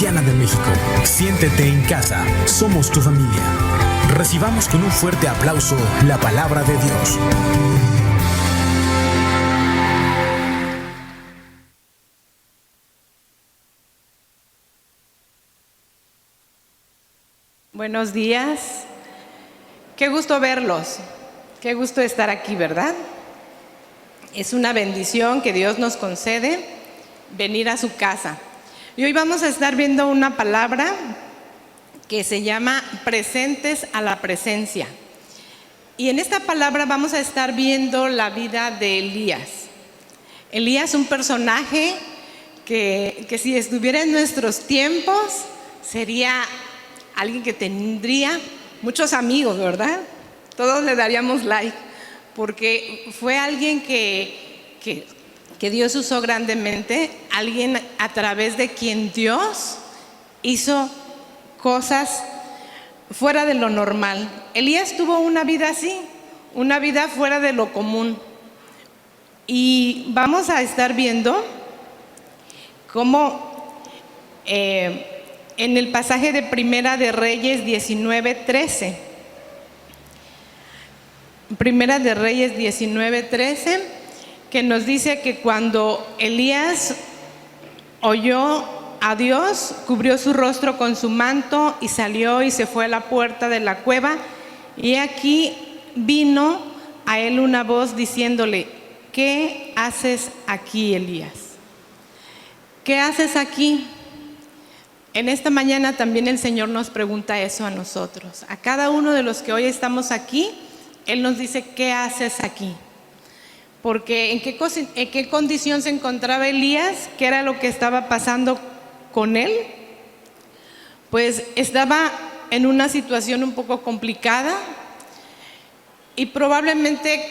Cristiana de México. Siéntete en casa, somos tu familia. Recibamos con un fuerte aplauso la palabra de Dios. Buenos días. Qué gusto verlos. Qué gusto estar aquí, ¿verdad? Es una bendición que Dios nos concede venir a su casa. Y hoy vamos a estar viendo una palabra que se llama presentes a la presencia. Y en esta palabra vamos a estar viendo la vida de Elías. Elías, un personaje que si estuviera en nuestros tiempos, sería alguien que tendría muchos amigos, ¿verdad? Todos le daríamos like, porque fue alguien que Dios usó grandemente, alguien a través de quien Dios hizo cosas fuera de lo normal. Elías tuvo una vida así, una vida fuera de lo común. Y vamos a estar viendo cómo en el pasaje de Primera de Reyes 19:13. Primera de Reyes 19:13, que nos dice que cuando Elías oyó a Dios, cubrió su rostro con su manto y salió y se fue a la puerta de la cueva. Y aquí vino a él una voz diciéndole: ¿qué haces aquí, Elías? ¿Qué haces aquí? En esta mañana también el Señor nos pregunta eso a nosotros. A cada uno de los que hoy estamos aquí, Él nos dice: ¿qué haces aquí? Porque ¿en qué condición se encontraba Elías? ¿Qué era lo que estaba pasando con él? Pues estaba en una situación un poco complicada y probablemente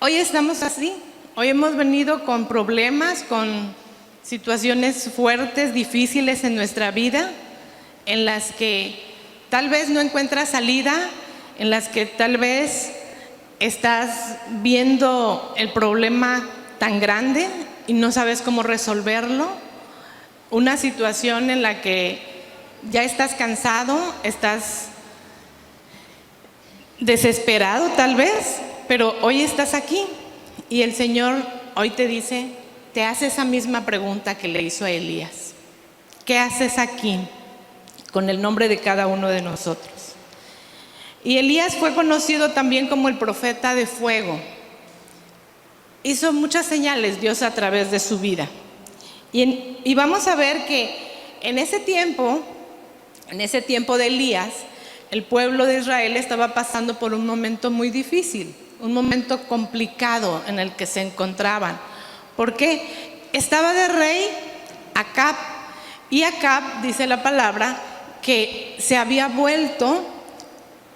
hoy estamos así. Hoy hemos venido con problemas, con situaciones fuertes, difíciles en nuestra vida, en las que tal vez no encuentras salida, en las que tal vez estás viendo el problema tan grande y no sabes cómo resolverlo. Una situación en la que ya estás cansado, estás desesperado tal vez, pero hoy estás aquí y el Señor hoy te dice, te hace esa misma pregunta que le hizo a Elías: ¿qué haces aquí? Con el nombre de cada uno de nosotros. Y Elías fue conocido también como el profeta de fuego. Hizo muchas señales Dios a través de su vida. Y vamos a ver que en ese tiempo de Elías, el pueblo de Israel estaba pasando por un momento muy difícil, un momento complicado en el que se encontraban. Porque estaba de rey Acab, y Acab, dice la palabra, que se había vuelto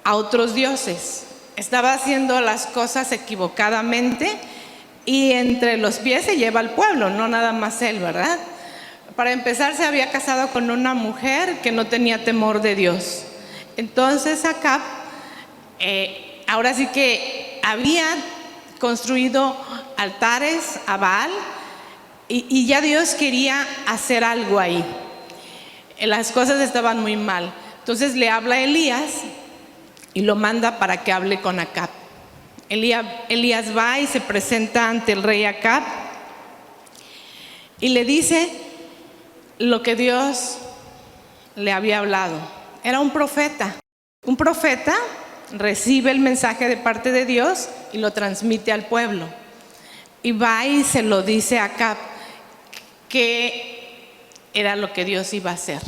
a otros dioses. Estaba haciendo las cosas equivocadamente y entre los pies se lleva al pueblo, no nada más él, ¿verdad? Para empezar, se había casado con una mujer que no tenía temor de Dios. Entonces Acab, ahora sí que había construido altares a Baal y ya Dios quería hacer algo ahí. Las cosas estaban muy mal. Entonces le habla a Elías y lo manda para que hable con Acab. Elías va y se presenta ante el rey Acab y le dice lo que Dios le había hablado. Era un profeta. Un profeta recibe el mensaje de parte de Dios y lo transmite al pueblo. Y va y se lo dice a Acab que era lo que Dios iba a hacer.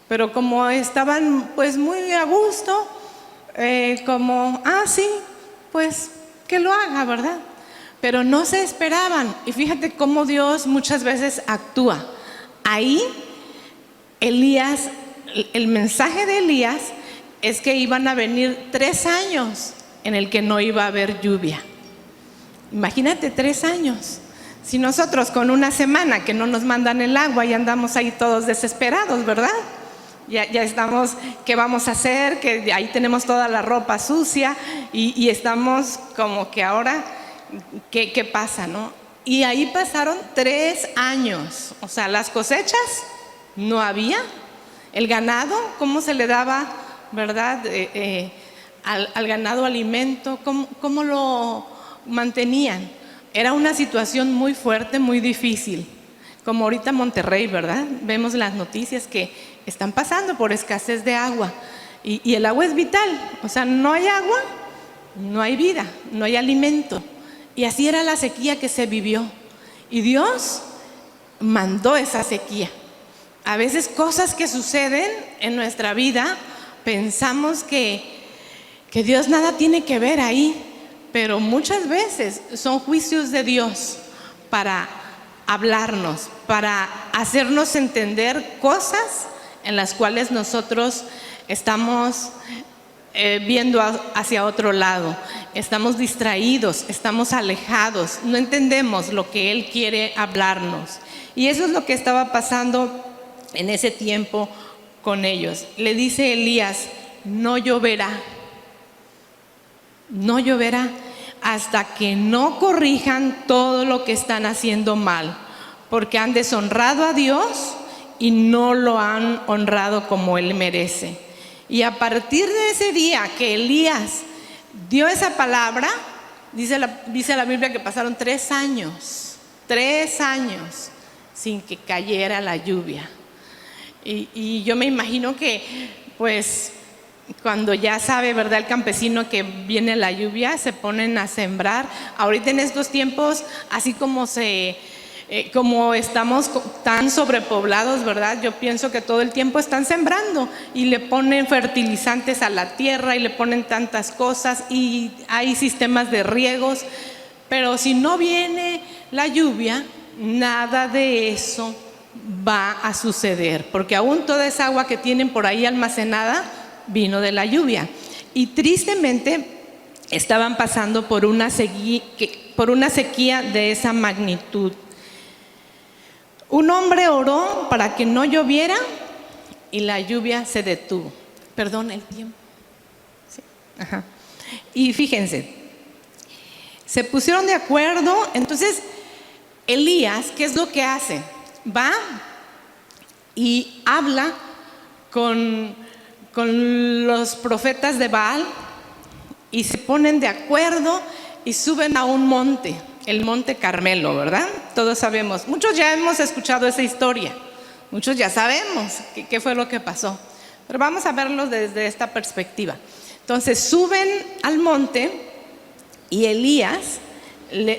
Pero como estaban pues muy a gusto, sí, pues que lo haga, ¿verdad? Pero no se esperaban. Y fíjate cómo Dios muchas veces actúa. Ahí Elías, el mensaje de Elías es que iban a venir 3 años en el que no iba a haber lluvia. Imagínate 3 años. Si nosotros con una semana que no nos mandan el agua y andamos ahí todos desesperados, ¿verdad? Ya estamos, ¿qué vamos a hacer? Que ahí tenemos toda la ropa sucia y estamos como que ahora, ¿qué pasa, no? Y ahí pasaron 3 años. O sea, las cosechas no había. El ganado, ¿cómo se le daba, verdad, al ganado alimento? ¿Cómo lo mantenían? Era una situación muy fuerte, muy difícil. Como ahorita Monterrey, ¿verdad? Vemos las noticias que están pasando por escasez de agua. Y el agua es vital. O sea, no hay agua, no hay vida, no hay alimento. Y así era la sequía que se vivió. Y Dios mandó esa sequía. A veces cosas que suceden en nuestra vida, pensamos que Dios nada tiene que ver ahí, pero muchas veces son juicios de Dios para hablarnos, para hacernos entender cosas en las cuales nosotros estamos viendo hacia otro lado, estamos distraídos, estamos alejados, no entendemos lo que Él quiere hablarnos. Y eso es lo que estaba pasando en ese tiempo con ellos. Le dice Elías: no lloverá hasta que no corrijan todo lo que están haciendo mal, porque han deshonrado a Dios y no lo han honrado como Él merece. Y a partir de ese día que Elías dio esa palabra, dice la Biblia que pasaron 3 años sin que cayera la lluvia. Y yo me imagino que, pues, cuando ya sabe, ¿verdad?, el campesino que viene la lluvia, se ponen a sembrar. Ahorita en estos tiempos, así como estamos tan sobrepoblados, ¿verdad? Yo pienso que todo el tiempo están sembrando y le ponen fertilizantes a la tierra y le ponen tantas cosas y hay sistemas de riegos, pero si no viene la lluvia, nada de eso va a suceder, porque aún toda esa agua que tienen por ahí almacenada vino de la lluvia. Y tristemente estaban pasando por una sequía de esa magnitud. Un hombre oró para que no lloviera y la lluvia se detuvo. Perdón, el tiempo. Sí. Ajá. Y fíjense, se pusieron de acuerdo. Entonces Elías, ¿qué es lo que hace? Va y habla con los profetas de Baal y se ponen de acuerdo y suben a un monte, el monte Carmelo, ¿verdad? Todos sabemos, muchos ya hemos escuchado esa historia, muchos ya sabemos qué fue lo que pasó, pero vamos a verlo desde esta perspectiva. Entonces suben al monte y Elías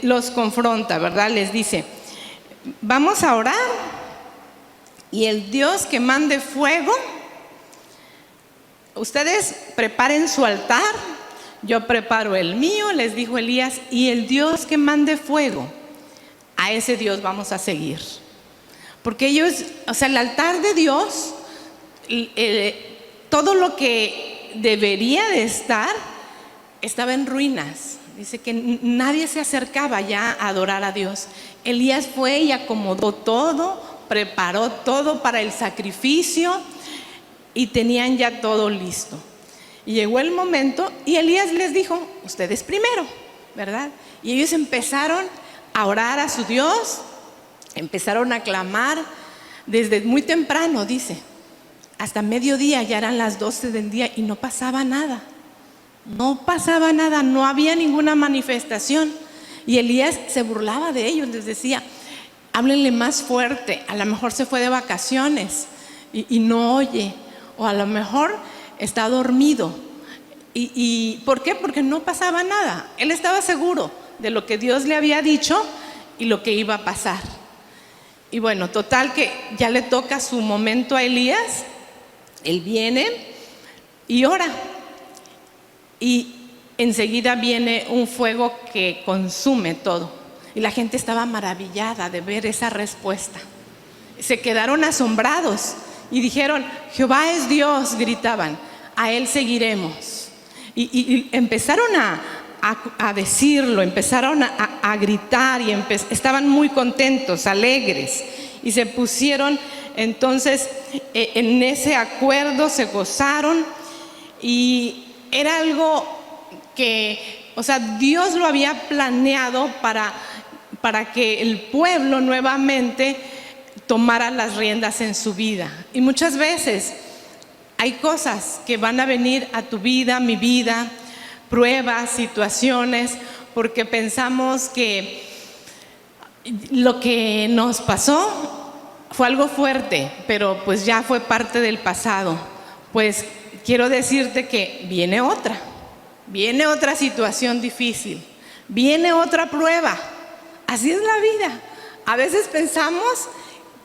los confronta, ¿verdad? Les dice: vamos a orar y el Dios que mande fuego, ustedes preparen su altar, yo preparo el mío, les dijo Elías, y el Dios que mande fuego, a ese Dios vamos a seguir. Porque ellos, o sea, el altar de Dios, todo lo que debería de estar, estaba en ruinas. Dice que nadie se acercaba ya a adorar a Dios. Elías fue y acomodó todo, preparó todo para el sacrificio y tenían ya todo listo. Y llegó el momento y Elías les dijo: ustedes primero, ¿verdad? Y ellos empezaron a orar a su Dios, empezaron a clamar desde muy temprano, dice, hasta mediodía, ya eran las 12 del día y no pasaba nada. No pasaba nada, no había ninguna manifestación. Y Elías se burlaba de ellos, les decía: háblenle más fuerte, a lo mejor se fue de vacaciones y no oye, o a lo mejor está dormido. ¿Y por qué? Porque no pasaba nada. Él estaba seguro de lo que Dios le había dicho y lo que iba a pasar. Y bueno, total que ya le toca su momento a Elías. Él viene y ora. Y enseguida viene un fuego que consume todo. Y la gente estaba maravillada de ver esa respuesta. Se quedaron asombrados y dijeron: Jehová es Dios, gritaban, a Él seguiremos. Y empezaron a decirlo, empezaron a gritar y estaban muy contentos, alegres. Y se pusieron entonces en ese acuerdo, se gozaron. Y era algo que, o sea, Dios lo había planeado para que el pueblo nuevamente tomara las riendas en su vida. Y muchas veces hay cosas que van a venir a tu vida, a mi vida, pruebas, situaciones, porque pensamos que lo que nos pasó fue algo fuerte, pero pues ya fue parte del pasado. Pues quiero decirte que viene otra situación difícil, viene otra prueba. Así es la vida. A veces pensamos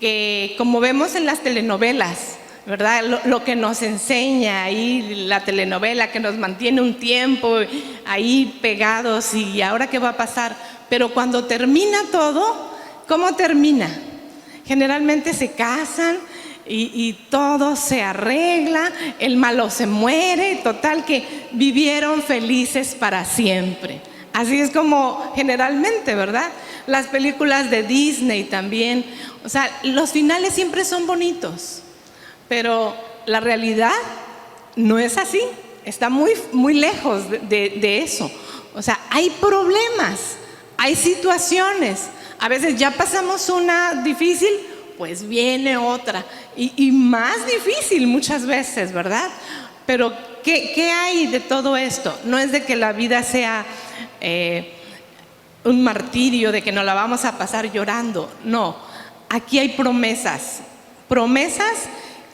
que, como vemos en las telenovelas, ¿verdad? Lo que nos enseña ahí la telenovela, que nos mantiene un tiempo ahí pegados, y ahora qué va a pasar. Pero cuando termina todo, ¿cómo termina? Generalmente se casan y todo se arregla, el malo se muere, total que vivieron felices para siempre. Así es como generalmente, ¿verdad? Las películas de Disney también, o sea, los finales siempre son bonitos, pero la realidad no es así, está muy, muy lejos de eso. O sea, hay problemas, hay situaciones, a veces ya pasamos una difícil, pues viene otra, y más difícil muchas veces, ¿verdad? Pero ¿qué hay de todo esto? No es de que la vida sea un martirio, de que nos la vamos a pasar llorando, no. Aquí hay promesas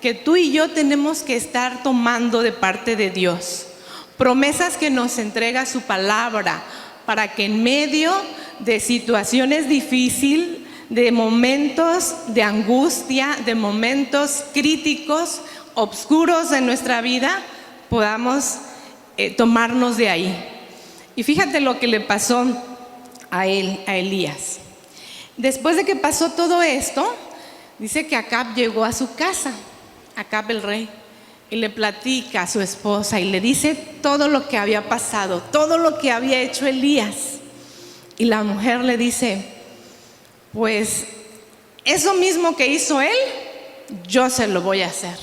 que tú y yo tenemos que estar tomando de parte de Dios, promesas que nos entrega su palabra, para que en medio de situaciones difíciles, de momentos de angustia, de momentos críticos, oscuros en nuestra vida, podamos tomarnos de ahí. Y fíjate lo que le pasó a Elías. Después de que pasó todo esto, dice que Acab llegó a su casa, Acab el rey, y le platica a su esposa y le dice todo lo que había pasado, todo lo que había hecho Elías. Y la mujer le dice: pues eso mismo que hizo él, yo se lo voy a hacer.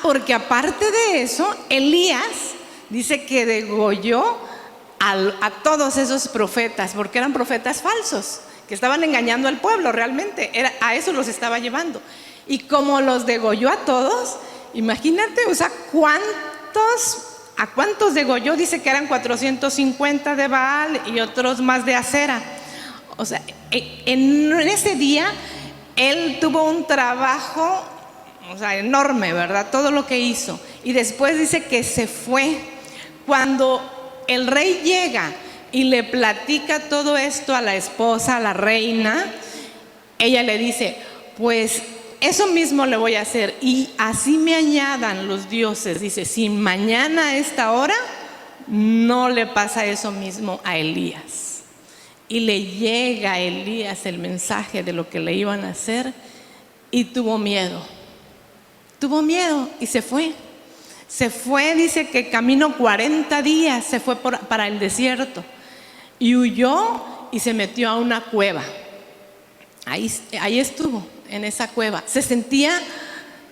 Porque aparte de eso, Elías dice que degolló a todos esos profetas, porque eran profetas falsos, que estaban engañando al pueblo realmente, a eso los estaba llevando. Y como los degolló a todos, imagínate, o sea, ¿a cuántos degolló? Dice que eran 450 de Baal y otros más de Acera. O sea, en ese día él tuvo un trabajo, o sea, enorme, ¿verdad? Todo lo que hizo. Y después dice que se fue. Cuando el rey llega y le platica todo esto a la esposa, a la reina, ella le dice: pues eso mismo le voy a hacer, y así me añadan los dioses. Dice: si mañana a esta hora no le pasa eso mismo a Elías. Y le llega a Elías el mensaje de lo que le iban a hacer, y tuvo miedo y se fue. Dice que caminó 40 días, se fue para el desierto, y huyó y se metió a una cueva. Ahí estuvo, en esa cueva. Se sentía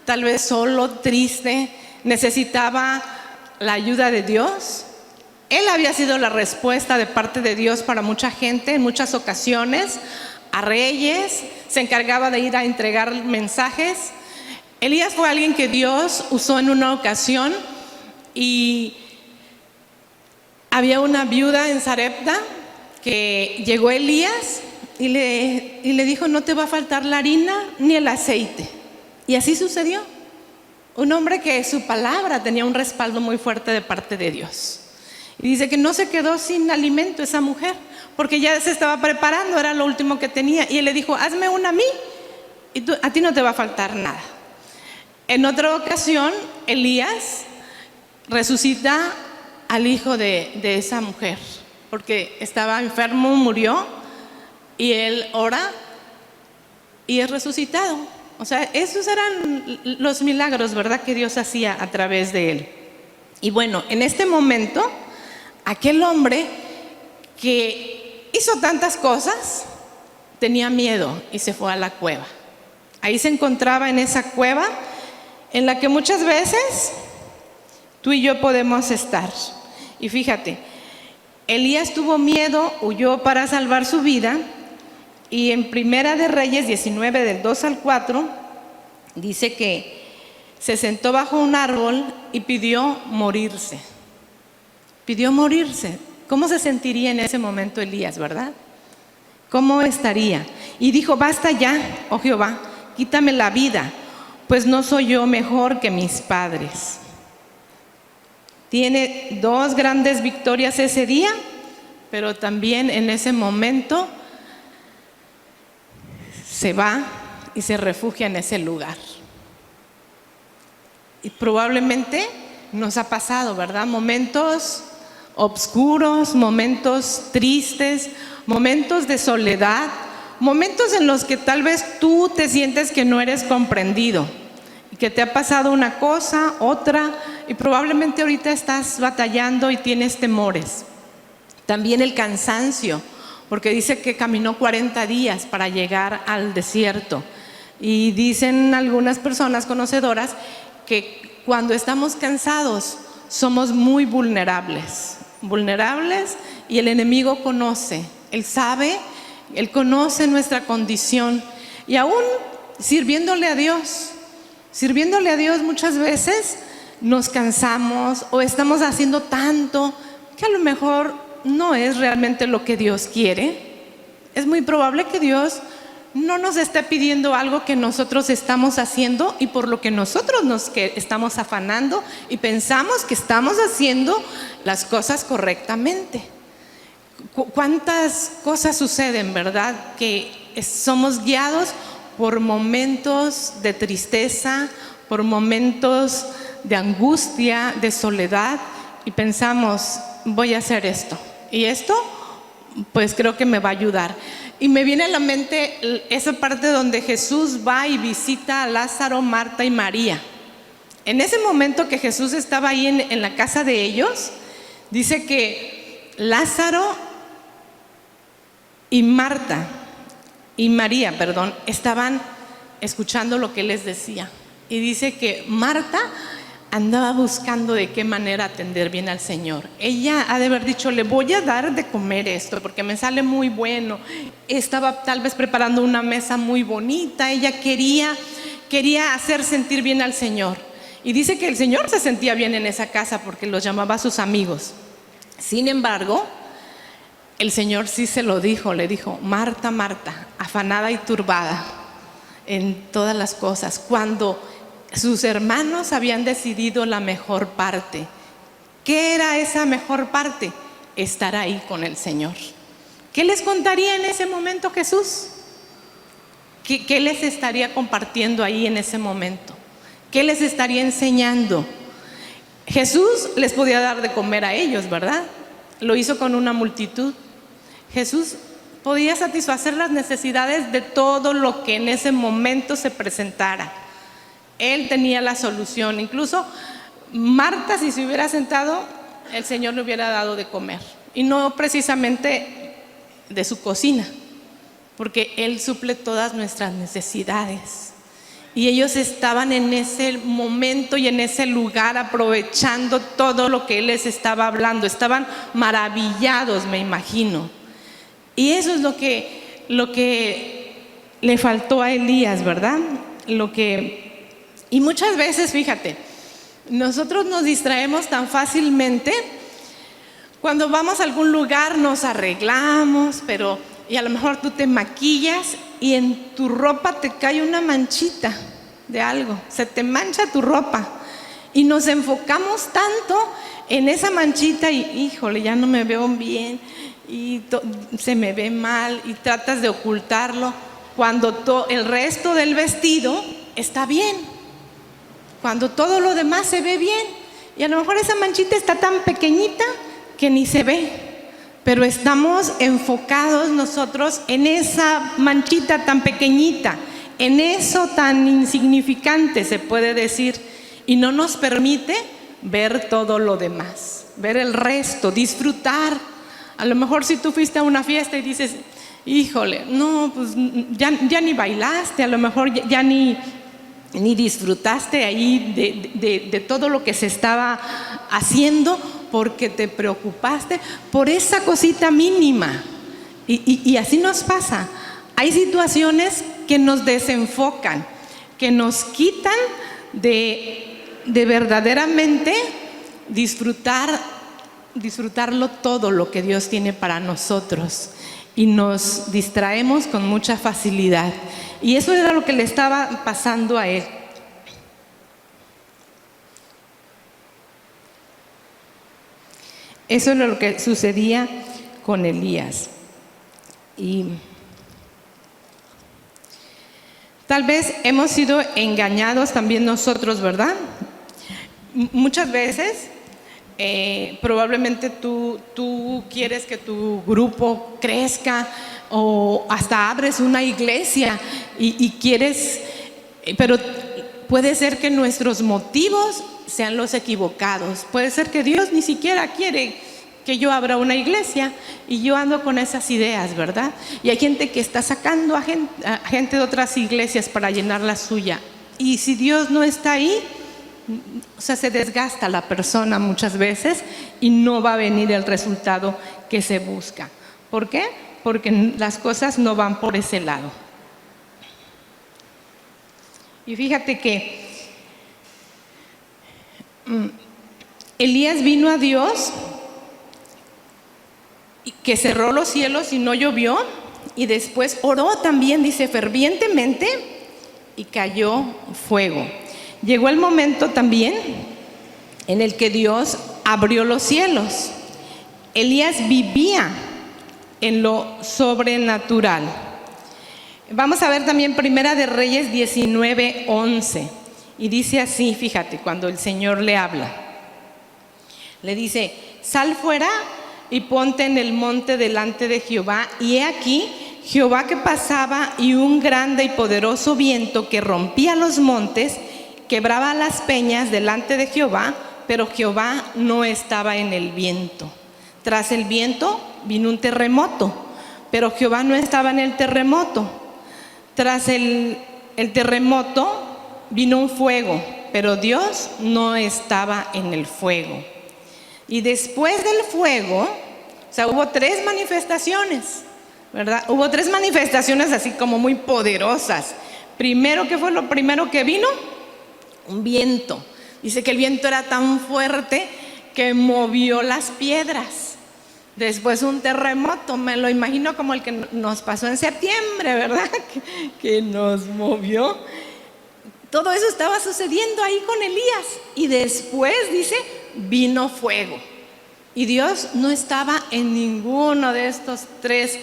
tal vez solo, triste, necesitaba la ayuda de Dios. Él había sido la respuesta de parte de Dios para mucha gente en muchas ocasiones, a reyes, se encargaba de ir a entregar mensajes. Elías fue alguien que Dios usó en una ocasión, y había una viuda en Sarepta que llegó Elías y le dijo: no te va a faltar la harina ni el aceite. Y así sucedió. Un hombre que su palabra tenía un respaldo muy fuerte de parte de Dios. Y dice que no se quedó sin alimento esa mujer, porque ya se estaba preparando, era lo último que tenía. Y él le dijo: hazme una a mí y a ti no te va a faltar nada. En otra ocasión, Elías resucita al hijo de esa mujer, porque estaba enfermo, murió, y él ora y es resucitado. O sea, esos eran los milagros, ¿verdad?, que Dios hacía a través de él. Y bueno, en este momento, aquel hombre que hizo tantas cosas tenía miedo y se fue a la cueva. Ahí se encontraba, en esa cueva en la que muchas veces tú y yo podemos estar. Y fíjate, Elías tuvo miedo, huyó para salvar su vida, Y en Primera de Reyes 19, del 2 al 4, dice que se sentó bajo un árbol y pidió morirse. Pidió morirse. ¿Cómo se sentiría en ese momento Elías, verdad? ¿Cómo estaría? Y dijo: basta ya, oh Jehová, quítame la vida, pues no soy yo mejor que mis padres. Tiene 2 grandes victorias ese día, pero también en ese momento se va y se refugia en ese lugar. Y probablemente nos ha pasado, ¿verdad? Momentos oscuros, momentos tristes, momentos de soledad, momentos en los que tal vez tú te sientes que no eres comprendido, que te ha pasado una cosa, otra, y probablemente ahorita estás batallando y tienes temores. También el cansancio, porque dice que caminó 40 días para llegar al desierto. Y dicen algunas personas conocedoras que cuando estamos cansados somos muy vulnerables, y el enemigo conoce, él sabe, él conoce nuestra condición. Y aún sirviéndole a Dios muchas veces nos cansamos o estamos haciendo tanto que a lo mejor no es realmente lo que Dios quiere. Es muy probable que Dios no nos esté pidiendo algo que nosotros estamos haciendo y por lo que nosotros estamos afanando y pensamos que estamos haciendo las cosas correctamente. ¿Cuántas cosas suceden, verdad? Que somos guiados por momentos de tristeza, por momentos de angustia, de soledad, y pensamos: voy a hacer esto, y esto pues creo que me va a ayudar. Y me viene a la mente esa parte donde Jesús va y visita a Lázaro, Marta y María. En ese momento que Jesús estaba ahí en la casa de ellos, dice que Lázaro y Marta y María, estaban escuchando lo que él les decía. Y dice que Marta andaba buscando de qué manera atender bien al Señor. Ella ha de haber dicho: le voy a dar de comer esto porque me sale muy bueno. Estaba tal vez preparando una mesa muy bonita. Ella quería hacer sentir bien al Señor. Y dice que el Señor se sentía bien en esa casa porque los llamaba a sus amigos. Sin embargo, el Señor sí se lo dijo, le dijo: Marta, Marta, afanada y turbada en todas las cosas, cuando sus hermanos habían decidido la mejor parte. ¿Qué era esa mejor parte? Estar ahí con el Señor. ¿Qué les contaría en ese momento Jesús? ¿Qué les estaría compartiendo ahí en ese momento? ¿Qué les estaría enseñando? Jesús les podía dar de comer a ellos, ¿verdad? Lo hizo con una multitud. Jesús podía satisfacer las necesidades de todo lo que en ese momento se presentara. Él tenía la solución. Incluso Marta, si se hubiera sentado, el Señor le hubiera dado de comer. Y no precisamente de su cocina, porque Él suple todas nuestras necesidades. Y ellos estaban en ese momento y en ese lugar aprovechando todo lo que Él les estaba hablando. Estaban maravillados, me imagino. Y eso es lo que le faltó a Elías, ¿verdad? Y muchas veces, fíjate, nosotros nos distraemos tan fácilmente. Cuando vamos a algún lugar nos arreglamos, y a lo mejor tú te maquillas y en tu ropa te cae una manchita de algo, se te mancha tu ropa y nos enfocamos tanto en esa manchita y híjole, ya no me veo bien y se me ve mal y tratas de ocultarlo cuando el resto del vestido está bien, cuando todo lo demás se ve bien, y a lo mejor esa manchita está tan pequeñita que ni se ve, pero estamos enfocados nosotros en esa manchita tan pequeñita, en eso tan insignificante, se puede decir, y no nos permite ver todo lo demás, ver el resto, disfrutar. A lo mejor si tú fuiste a una fiesta y dices, híjole, no, pues ya ni bailaste, a lo mejor ya ni disfrutaste ahí de todo lo que se estaba haciendo, porque te preocupaste por esa cosita mínima. Y así nos pasa. hay situaciones que nos desenfocan, que nos quitan de verdaderamente disfrutarlo todo lo que Dios tiene para nosotros, y nos distraemos con mucha facilidad. Y eso era lo que le estaba pasando a él. Eso es lo que sucedía con Elías. Y tal vez hemos sido engañados también nosotros, ¿verdad? Muchas veces probablemente tú quieres que tu grupo crezca, o hasta abres una iglesia y quieres, pero puede ser que nuestros motivos sean los equivocados. Puede ser que Dios ni siquiera quiere que yo abra una iglesia, y yo ando con esas ideas, ¿verdad? Y hay gente que está sacando a gente de otras iglesias para llenar la suya, y si Dios no está ahí, o sea, se desgasta la persona muchas veces y no va a venir el resultado que se busca. ¿Por qué? Porque las cosas no van por ese lado. Y fíjate que Elías vino a Dios, que cerró los cielos y no llovió, y después oró también, dice, fervientemente, y cayó fuego. Llegó el momento también en el que Dios abrió los cielos. Elías vivía en lo sobrenatural. Vamos a ver también Primera de Reyes 19:11, y dice así, fíjate, cuando el Señor le habla, le dice: sal fuera y ponte en el monte delante de Jehová. Y he aquí, Jehová que pasaba, y un grande y poderoso viento que rompía los montes, quebraba las peñas delante de Jehová, pero Jehová no estaba en el viento. Tras el viento vino un terremoto, pero Jehová no estaba en el terremoto. Tras el terremoto vino un fuego, pero Dios no estaba en el fuego. Y después del fuego, o sea, hubo 3 manifestaciones, ¿verdad? Hubo 3 manifestaciones así como muy poderosas. Primero, ¿qué fue lo primero que vino? Un viento. Dice que el viento era tan fuerte que movió las piedras. Después un terremoto, me lo imagino como el que nos pasó en septiembre, ¿verdad? Que nos movió. Todo eso estaba sucediendo ahí con Elías. Y después, dice, vino fuego. Y Dios no estaba en ninguno de estos 3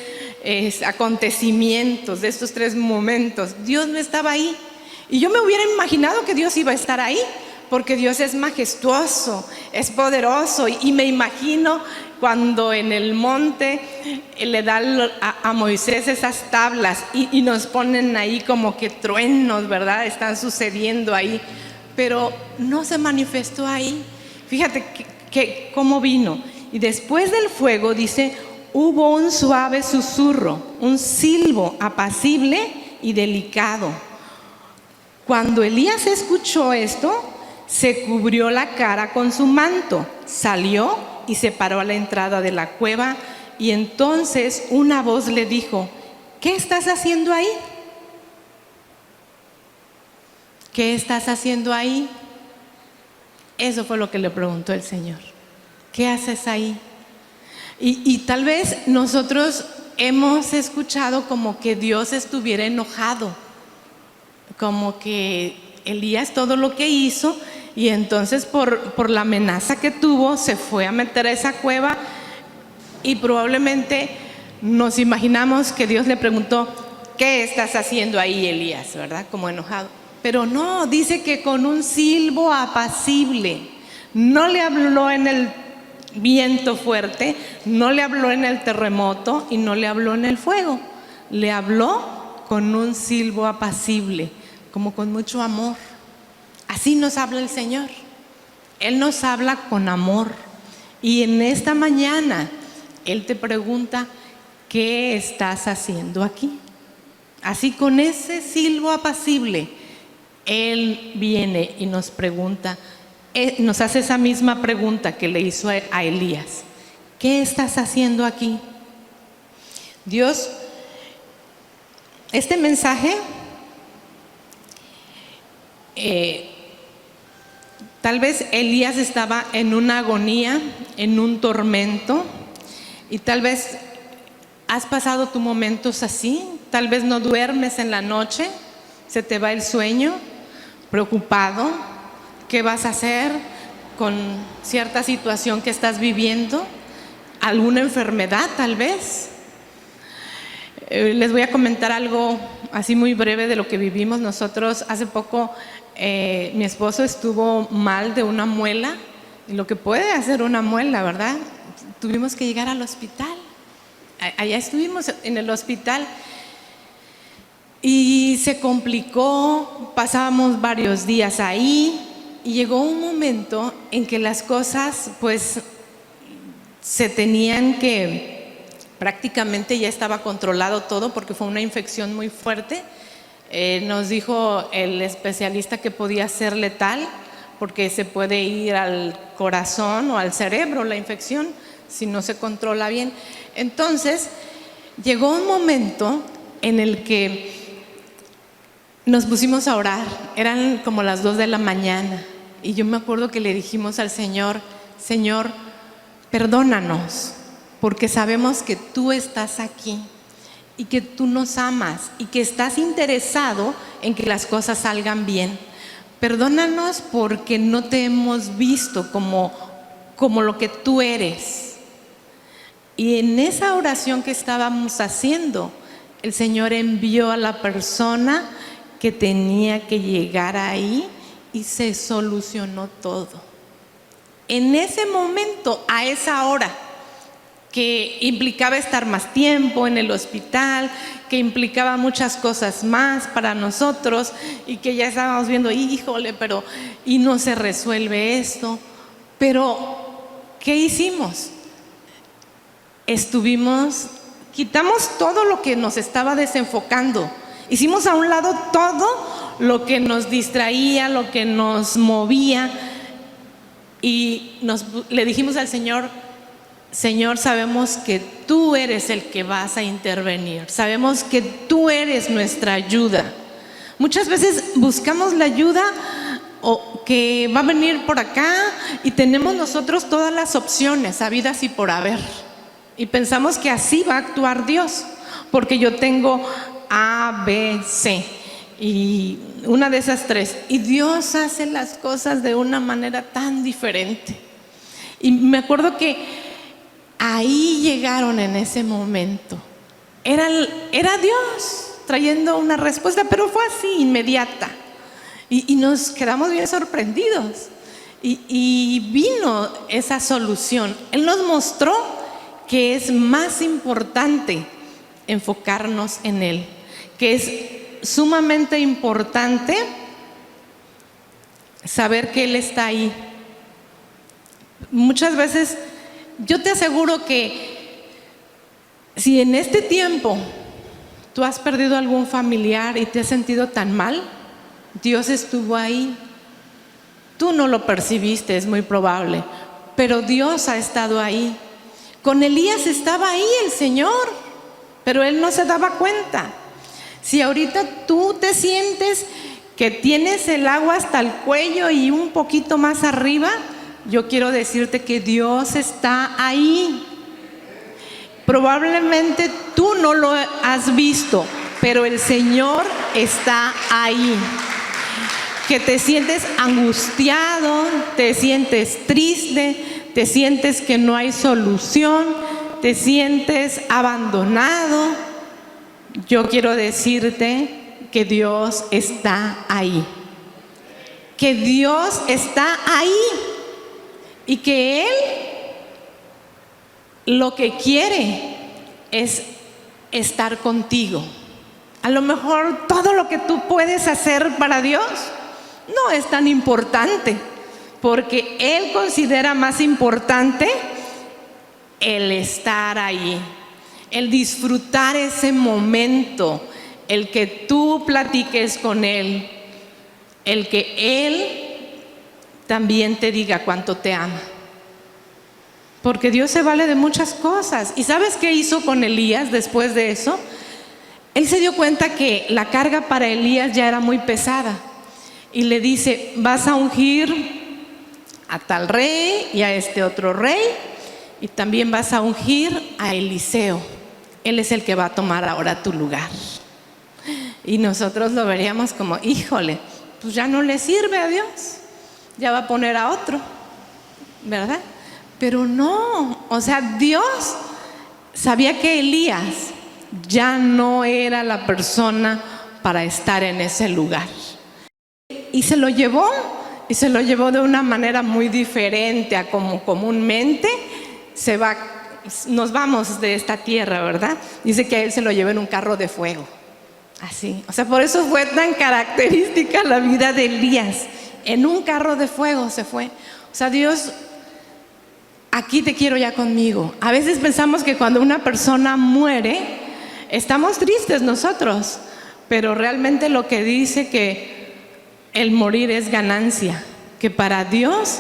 acontecimientos, de estos 3 momentos. Dios no estaba ahí. Y yo me hubiera imaginado que Dios iba a estar ahí, porque Dios es majestuoso, es poderoso. Y me imagino cuando en el monte le da a Moisés esas tablas y nos ponen ahí como que truenos, ¿verdad? Están sucediendo ahí, pero no se manifestó ahí. Fíjate que cómo vino. Y después del fuego, dice, hubo un suave susurro, un silbo apacible y delicado. Cuando Elías escuchó esto, se cubrió la cara con su manto, salió y se paró a la entrada de la cueva. Y entonces una voz le dijo: ¿qué estás haciendo ahí? ¿Qué estás haciendo ahí? Eso fue lo que le preguntó el Señor. ¿Qué haces ahí? Y tal vez nosotros hemos escuchado como que Dios estuviera enojado, como que Elías todo lo que hizo, y entonces por la amenaza que tuvo se fue a meter a esa cueva, y probablemente nos imaginamos que Dios le preguntó: ¿qué estás haciendo ahí, Elías? ¿Verdad? Como enojado. Pero no, dice que con un silbo apacible. No le habló en el viento fuerte, no le habló en el terremoto y no le habló en el fuego. Le habló con un silbo apacible, como con mucho amor. Así nos habla el Señor. Él nos habla con amor. Y en esta mañana Él te pregunta: ¿qué estás haciendo aquí? Así, con ese silbo apacible, Él viene y nos pregunta, nos hace esa misma pregunta que le hizo a Elías: ¿qué estás haciendo aquí? Dios Este mensaje tal vez Elías estaba en una agonía, en un tormento, y tal vez has pasado tus momentos así. Tal vez no duermes en la noche, se te va el sueño, preocupado. ¿Qué vas a hacer con cierta situación que estás viviendo? ¿Alguna enfermedad tal vez? Les voy a comentar algo así muy breve de lo que vivimos nosotros. Hace poco mi esposo estuvo mal de una muela, y lo que puede hacer una muela, ¿verdad? Tuvimos que llegar al hospital. Allá estuvimos en el hospital y se complicó. Pasábamos varios días ahí y llegó un momento en que las cosas pues se tenían que, prácticamente ya estaba controlado todo porque fue una infección muy fuerte. Nos dijo el especialista que podía ser letal porque se puede ir al corazón o al cerebro la infección si no se controla bien. Entonces llegó un momento en el que nos pusimos a orar. Eran como las 2 de la mañana y yo me acuerdo que le dijimos al Señor: Señor, perdónanos, porque sabemos que tú estás aquí y que tú nos amas y que estás interesado en que las cosas salgan bien. Perdónanos porque no te hemos visto como lo que tú eres. Y en esa oración que estábamos haciendo, el Señor envió a la persona que tenía que llegar ahí y se solucionó todo. En ese momento, a esa hora, que implicaba estar más tiempo en el hospital, que implicaba muchas cosas más para nosotros y que ya estábamos viendo, híjole, pero y no se resuelve esto. Pero, ¿qué hicimos? Quitamos todo lo que nos estaba desenfocando. Hicimos a un lado todo lo que nos distraía, lo que nos movía, y le dijimos al Señor: Señor, sabemos que tú eres el que vas a intervenir, sabemos que tú eres nuestra ayuda. Muchas veces buscamos la ayuda o que va a venir por acá y tenemos nosotros todas las opciones habidas y por haber, y pensamos que así va a actuar Dios, porque yo tengo A, B, C y una de esas 3, y Dios hace las cosas de una manera tan diferente. Y me acuerdo que ahí llegaron en ese momento. Era Dios trayendo una respuesta, pero fue así, inmediata. Y nos quedamos bien sorprendidos. Y vino esa solución. Él nos mostró que es más importante enfocarnos en Él, que es sumamente importante saber que Él está ahí. Muchas veces, yo te aseguro que si en este tiempo tú has perdido algún familiar y te has sentido tan mal, Dios estuvo ahí. Tú no lo percibiste, es muy probable, pero Dios ha estado ahí. Con Elías estaba ahí el Señor, pero él no se daba cuenta. Si ahorita tú te sientes que tienes el agua hasta el cuello y un poquito más arriba, yo quiero decirte que Dios está ahí. Probablemente tú no lo has visto, pero el Señor está ahí. Que te sientes angustiado, te sientes triste, te sientes que no hay solución, te sientes abandonado. Yo quiero decirte que Dios está ahí. Que Dios está ahí. Y que Él lo que quiere es estar contigo. A lo mejor todo lo que tú puedes hacer para Dios no es tan importante, porque Él considera más importante el estar ahí, el disfrutar ese momento, el que tú platiques con Él, el que Él también te diga cuánto te ama. Porque Dios se vale de muchas cosas. ¿Y sabes qué hizo con Elías después de eso? él se dio cuenta que la carga para Elías ya era muy pesada y le dice: vas a ungir a tal rey y a este otro rey, y también vas a ungir a Eliseo. Él es el que va a tomar ahora tu lugar. Y nosotros lo veríamos como: híjole, pues ya no le sirve a Dios, ya va a poner a otro, ¿verdad? Pero no, o sea, Dios sabía que Elías ya no era la persona para estar en ese lugar. Y se lo llevó de una manera muy diferente a como comúnmente nos vamos de esta tierra, ¿verdad? Dice que a él se lo llevó en un carro de fuego. Así, o sea, por eso fue tan característica la vida de Elías. En un carro de fuego se fue. O sea, Dios, aquí te quiero ya conmigo. A veces pensamos que cuando una persona muere, estamos tristes nosotros, pero realmente lo que dice que el morir es ganancia, que para Dios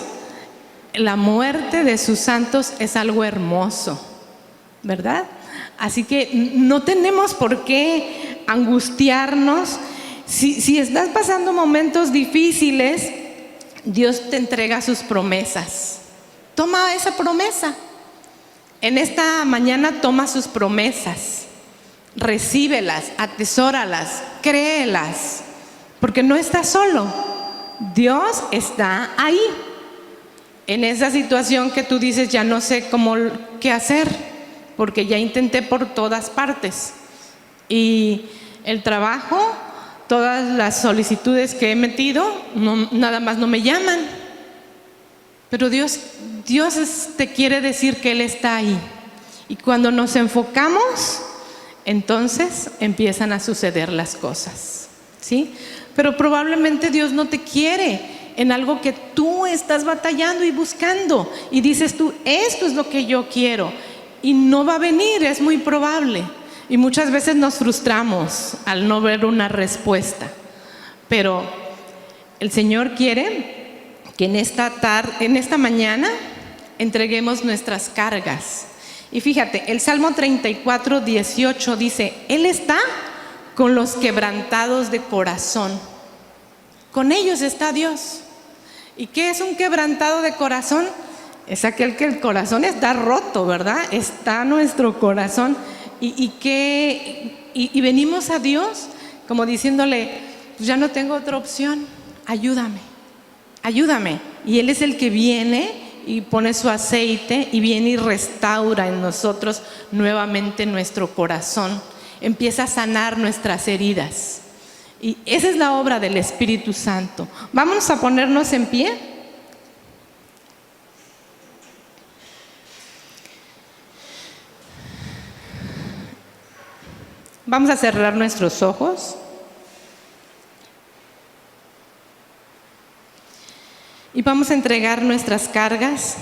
la muerte de sus santos es algo hermoso, ¿verdad? Así que no tenemos por qué angustiarnos. Si estás pasando momentos difíciles, Dios te entrega sus promesas. Toma esa promesa. En esta mañana toma sus promesas, recíbelas, atesóralas, créelas, porque no estás solo. Dios está ahí. En esa situación que tú dices: ya no sé qué hacer, porque ya intenté por todas partes. Y el trabajo, todas las solicitudes que he metido, nada más no me llaman. Pero Dios te quiere decir que Él está ahí. Y cuando nos enfocamos, entonces empiezan a suceder las cosas, ¿sí? Pero probablemente Dios no te quiere en algo que tú estás batallando y buscando. Y dices tú: esto es lo que yo quiero. Y no va a venir, es muy probable. Y muchas veces nos frustramos al no ver una respuesta. Pero el Señor quiere que en esta mañana entreguemos nuestras cargas. Y fíjate, el Salmo 34, 18 dice: Él está con los quebrantados de corazón. Con ellos está Dios. ¿Y qué es un quebrantado de corazón? Es aquel que el corazón está roto, ¿verdad? Está nuestro corazón. Y venimos a Dios como diciéndole: pues ya no tengo otra opción, ayúdame. Y Él es el que viene y pone su aceite y viene y restaura en nosotros nuevamente nuestro corazón. Empieza a sanar nuestras heridas. Y esa es la obra del Espíritu Santo. Vamos a ponernos en pie. Vamos a cerrar nuestros ojos. Y vamos a entregar nuestras cargas,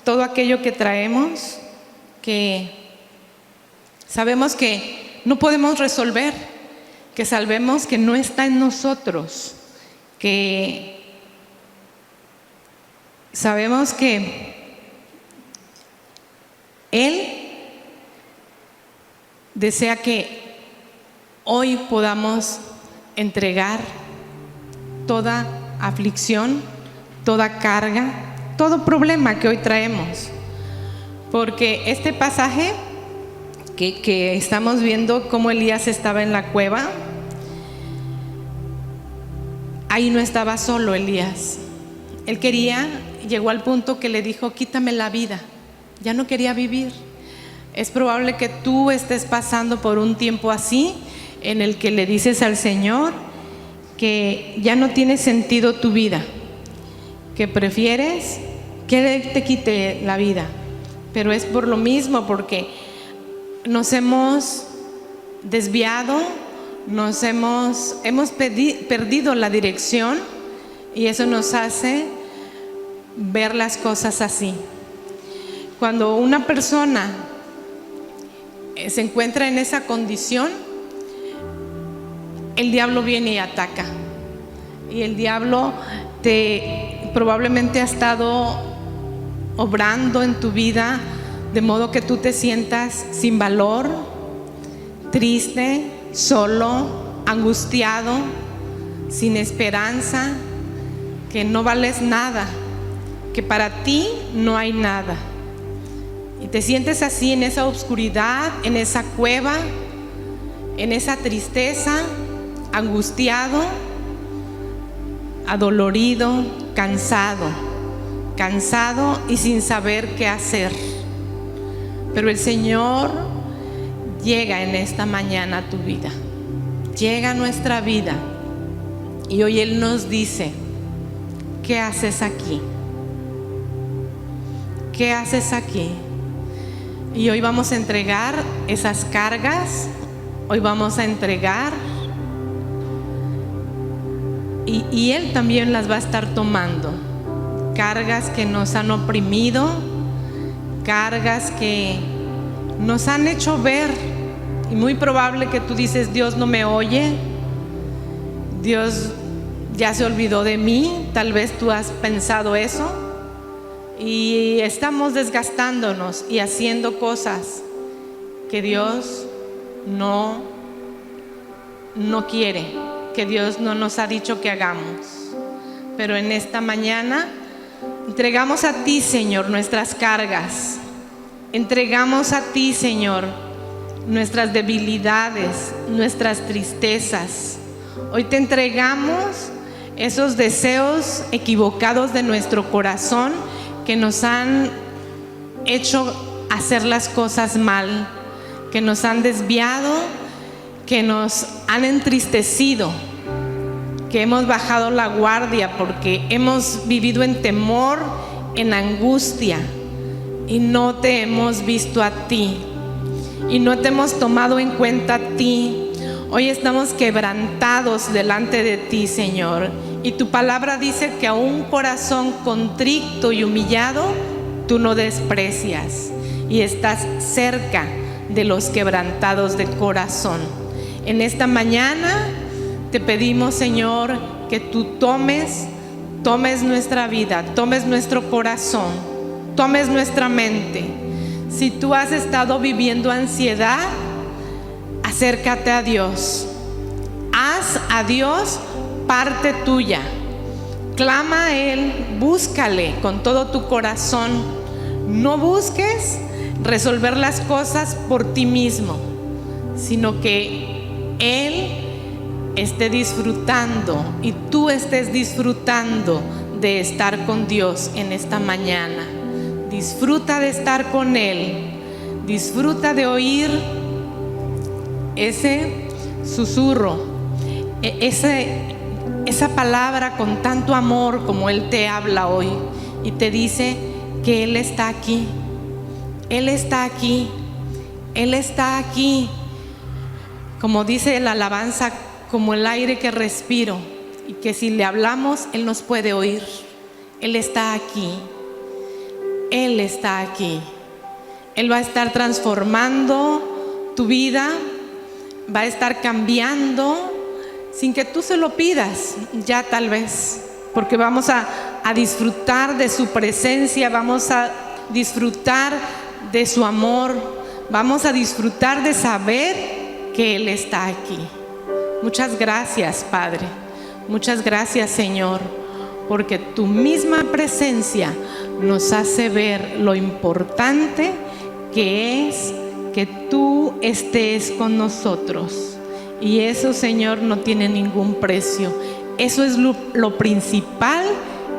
todo aquello que traemos, que sabemos que no podemos resolver, que sabemos que no está en nosotros, que sabemos que Él desea que hoy podamos entregar toda aflicción, toda carga, todo problema que hoy traemos. Porque este pasaje que estamos viendo, cómo Elías estaba en la cueva, ahí no estaba solo Elías. Él llegó al punto que le dijo: quítame la vida, ya no quería vivir. Es probable que tú estés pasando por un tiempo así, en el que le dices al Señor que ya no tiene sentido tu vida, que prefieres que Él te quite la vida. Pero es por lo mismo, porque nos hemos desviado, hemos perdido la dirección, y eso nos hace ver las cosas así. Cuando una persona se encuentra en esa condición, el diablo viene y ataca. Y el diablo probablemente ha estado obrando en tu vida de modo que tú te sientas sin valor, triste, solo, angustiado, sin esperanza, que no vales nada, que para ti no hay nada. Y te sientes así en esa oscuridad, en esa cueva, en esa tristeza, angustiado, adolorido, cansado y sin saber qué hacer. Pero el Señor llega en esta mañana a tu vida, llega a nuestra vida, y hoy Él nos dice: ¿qué haces aquí? ¿Qué haces aquí? Y hoy vamos a entregar esas cargas, hoy vamos a entregar, y Él también las va a estar tomando. Cargas que nos han oprimido, cargas que nos han hecho ver, y muy probable que tú dices: Dios no me oye, Dios ya se olvidó de mí. Tal vez tú has pensado eso, y estamos desgastándonos y haciendo cosas que Dios no quiere, que Dios no nos ha dicho que hagamos. Pero en esta mañana entregamos a ti, Señor, nuestras cargas. Entregamos a ti, Señor, nuestras debilidades, nuestras tristezas. Hoy te entregamos esos deseos equivocados de nuestro corazón que nos han hecho hacer las cosas mal, que nos han desviado, que nos han entristecido, que hemos bajado la guardia porque hemos vivido en temor, en angustia, y no te hemos visto a ti, y no te hemos tomado en cuenta a ti. Hoy estamos quebrantados delante de ti, Señor, y tu palabra dice que a un corazón contrito y humillado tú no desprecias, y estás cerca de los quebrantados de corazón. En esta mañana te pedimos, Señor, que tú tomes nuestra vida, tomes nuestro corazón, tomes nuestra mente. Si tú has estado viviendo ansiedad, acércate a Dios. Haz a Dios parte tuya. Clama a Él, búscale con todo tu corazón. No busques resolver las cosas por ti mismo, sino que Él esté disfrutando y tú estés disfrutando de estar con Dios en esta mañana. Disfruta de estar con Él, disfruta de oír ese susurro, esa palabra con tanto amor como Él te habla hoy, y te dice que Él está aquí. Él está aquí, Él está aquí, como dice la alabanza, como el aire que respiro, y que si le hablamos, Él nos puede oír. Él está aquí, Él está aquí. Él va a estar transformando tu vida, va a estar cambiando sin que tú se lo pidas, ya tal vez, porque vamos a disfrutar de su presencia, vamos a disfrutar de su amor, vamos a disfrutar de saber que Él está aquí. Muchas gracias, Padre. Muchas gracias, Señor, porque tu misma presencia nos hace ver lo importante que es que tú estés con nosotros. Y eso, Señor, no tiene ningún precio. Eso es lo principal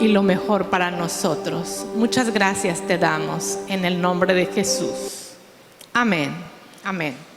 y lo mejor para nosotros. Muchas gracias te damos en el nombre de Jesús. Amén. Amén.